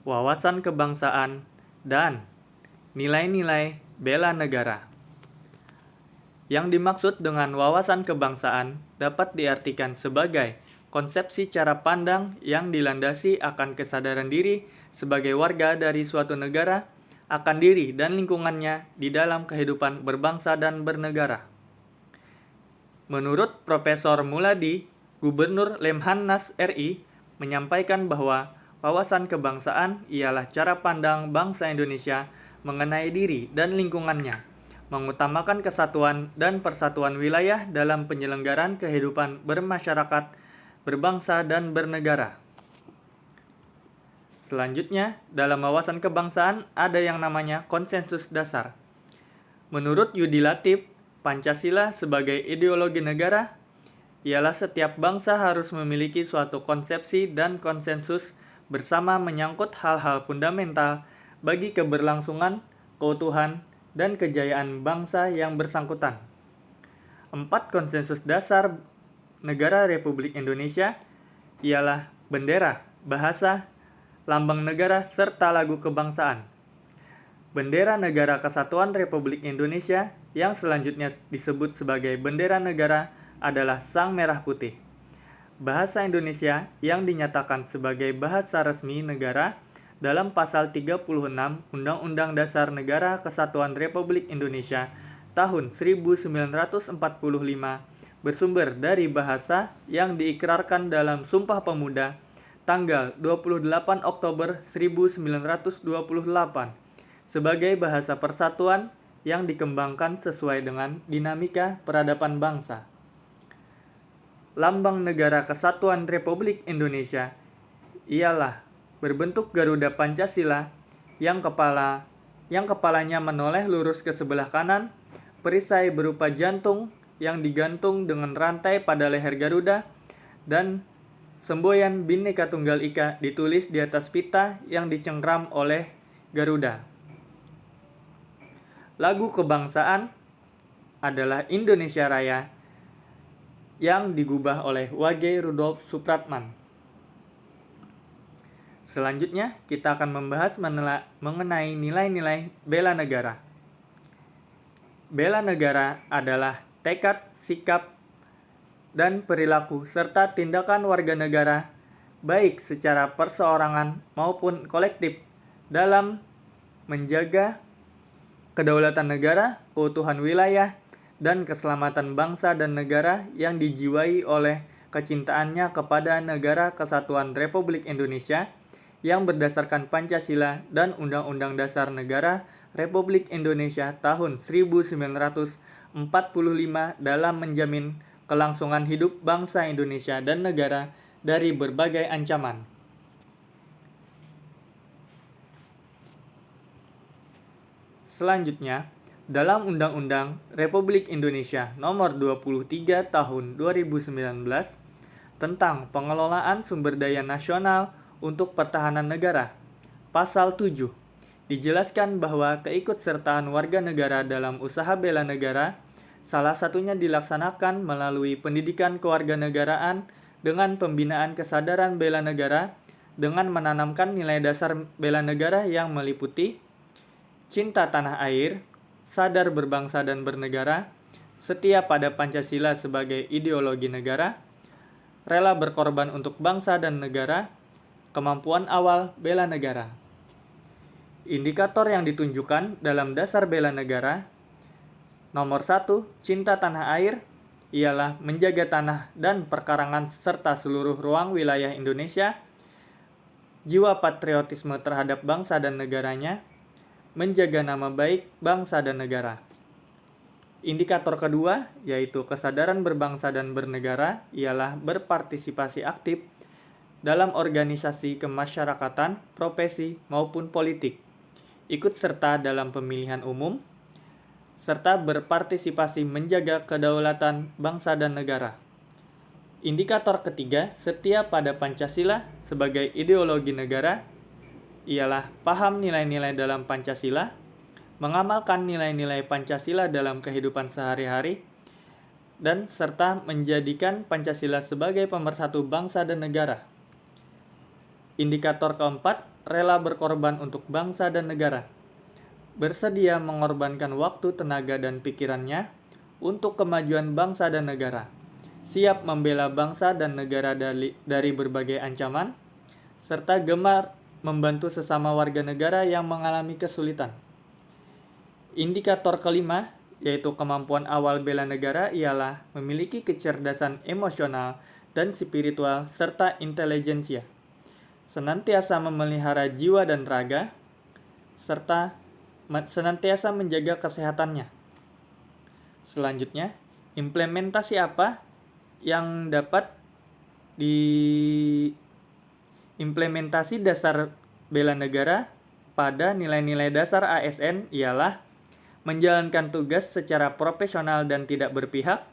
wawasan kebangsaan, dan nilai-nilai bela negara. Yang dimaksud dengan wawasan kebangsaan dapat diartikan sebagai konsepsi cara pandang yang dilandasi akan kesadaran diri sebagai warga dari suatu negara akan diri dan lingkungannya di dalam kehidupan berbangsa dan bernegara. Menurut Profesor Muladi, Gubernur Lemhanas RI, menyampaikan bahwa wawasan kebangsaan ialah cara pandang bangsa Indonesia mengenai diri dan lingkungannya, mengutamakan kesatuan dan persatuan wilayah dalam penyelenggaraan kehidupan bermasyarakat, berbangsa, dan bernegara. Selanjutnya, dalam wawasan kebangsaan ada yang namanya konsensus dasar. Menurut Yudi Latif, Pancasila sebagai ideologi negara ialah setiap bangsa harus memiliki suatu konsepsi dan konsensus bersama menyangkut hal-hal fundamental bagi keberlangsungan, keutuhan, dan kejayaan bangsa yang bersangkutan. 4 konsensus dasar negara Republik Indonesia ialah bendera, bahasa, lambang negara, serta lagu kebangsaan. Bendera Negara Kesatuan Republik Indonesia yang selanjutnya disebut sebagai bendera negara adalah Sang Merah Putih. Bahasa Indonesia yang dinyatakan sebagai bahasa resmi negara dalam pasal 36 Undang-Undang Dasar Negara Kesatuan Republik Indonesia tahun 1945 bersumber dari bahasa yang diikrarkan dalam Sumpah Pemuda tanggal 28 Oktober 1928 sebagai bahasa persatuan yang dikembangkan sesuai dengan dinamika peradaban bangsa. Lambang Negara Kesatuan Republik Indonesia ialah berbentuk Garuda Pancasila yang kepalanya menoleh lurus ke sebelah kanan, perisai berupa jantung yang digantung dengan rantai pada leher Garuda, dan semboyan Bhinneka Tunggal Ika ditulis di atas pita yang dicengkram oleh Garuda. Lagu kebangsaan adalah Indonesia Raya yang digubah oleh W.G. Rudolf Supratman. Selanjutnya, kita akan membahas mengenai nilai-nilai bela negara. Bela negara adalah tekad, sikap, dan perilaku serta tindakan warga negara baik secara perseorangan maupun kolektif dalam menjaga kedaulatan negara, keutuhan wilayah, dan keselamatan bangsa dan negara yang dijiwai oleh kecintaannya kepada Negara Kesatuan Republik Indonesia yang berdasarkan Pancasila dan Undang-Undang Dasar Negara Republik Indonesia tahun 1945 dalam menjamin kelangsungan hidup bangsa Indonesia dan negara dari berbagai ancaman. Selanjutnya, dalam Undang-Undang Republik Indonesia Nomor 23 Tahun 2019 tentang Pengelolaan Sumber Daya Nasional untuk Pertahanan Negara, Pasal 7, dijelaskan bahwa keikutsertaan warga negara dalam usaha bela negara salah satunya dilaksanakan melalui pendidikan kewarganegaraan dengan pembinaan kesadaran bela negara dengan menanamkan nilai dasar bela negara yang meliputi cinta tanah air, sadar berbangsa dan bernegara, setia pada Pancasila sebagai ideologi negara, rela berkorban untuk bangsa dan negara, kemampuan awal bela negara. Indikator yang ditunjukkan dalam dasar bela negara nomor 1, cinta tanah air, ialah menjaga tanah dan perkarangan serta seluruh ruang wilayah Indonesia, jiwa patriotisme terhadap bangsa dan negaranya, menjaga nama baik bangsa dan negara. Indikator kedua, yaitu kesadaran berbangsa dan bernegara, ialah berpartisipasi aktif dalam organisasi kemasyarakatan, profesi, maupun politik, ikut serta dalam pemilihan umum, serta berpartisipasi menjaga kedaulatan bangsa dan negara. Indikator ketiga, setia pada Pancasila sebagai ideologi negara, ialah paham nilai-nilai dalam Pancasila, mengamalkan nilai-nilai Pancasila dalam kehidupan sehari-hari, dan serta menjadikan Pancasila sebagai pemersatu bangsa dan negara. Indikator keempat rela berkorban untuk bangsa dan negara, bersedia mengorbankan waktu, tenaga, dan pikirannya untuk kemajuan bangsa dan negara, siap membela bangsa dan negara dari berbagai ancaman, serta gemar membantu sesama warga negara yang mengalami kesulitan. Indikator kelima, yaitu kemampuan awal bela negara, ialah memiliki kecerdasan emosional dan spiritual serta intelijensia, senantiasa memelihara jiwa dan raga, serta senantiasa menjaga kesehatannya. Selanjutnya, implementasi apa yang dapat diimplementasi dasar bela negara pada nilai-nilai dasar ASN ialah menjalankan tugas secara profesional dan tidak berpihak,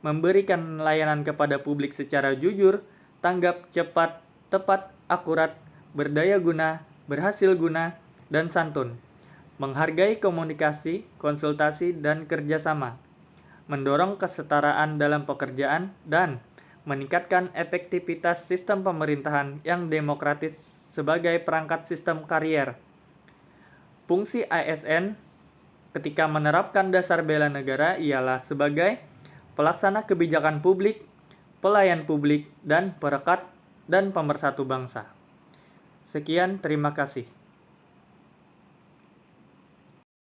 memberikan layanan kepada publik secara jujur, tanggap, cepat, tepat, akurat, berdaya guna, berhasil guna, dan santun, menghargai komunikasi, konsultasi, dan kerjasama, mendorong kesetaraan dalam pekerjaan, dan meningkatkan efektivitas sistem pemerintahan yang demokratis sebagai perangkat sistem karier. Fungsi ASN ketika menerapkan dasar bela negara ialah sebagai pelaksana kebijakan publik, pelayan publik, dan perekat dan pemersatu bangsa. Sekian, terima kasih.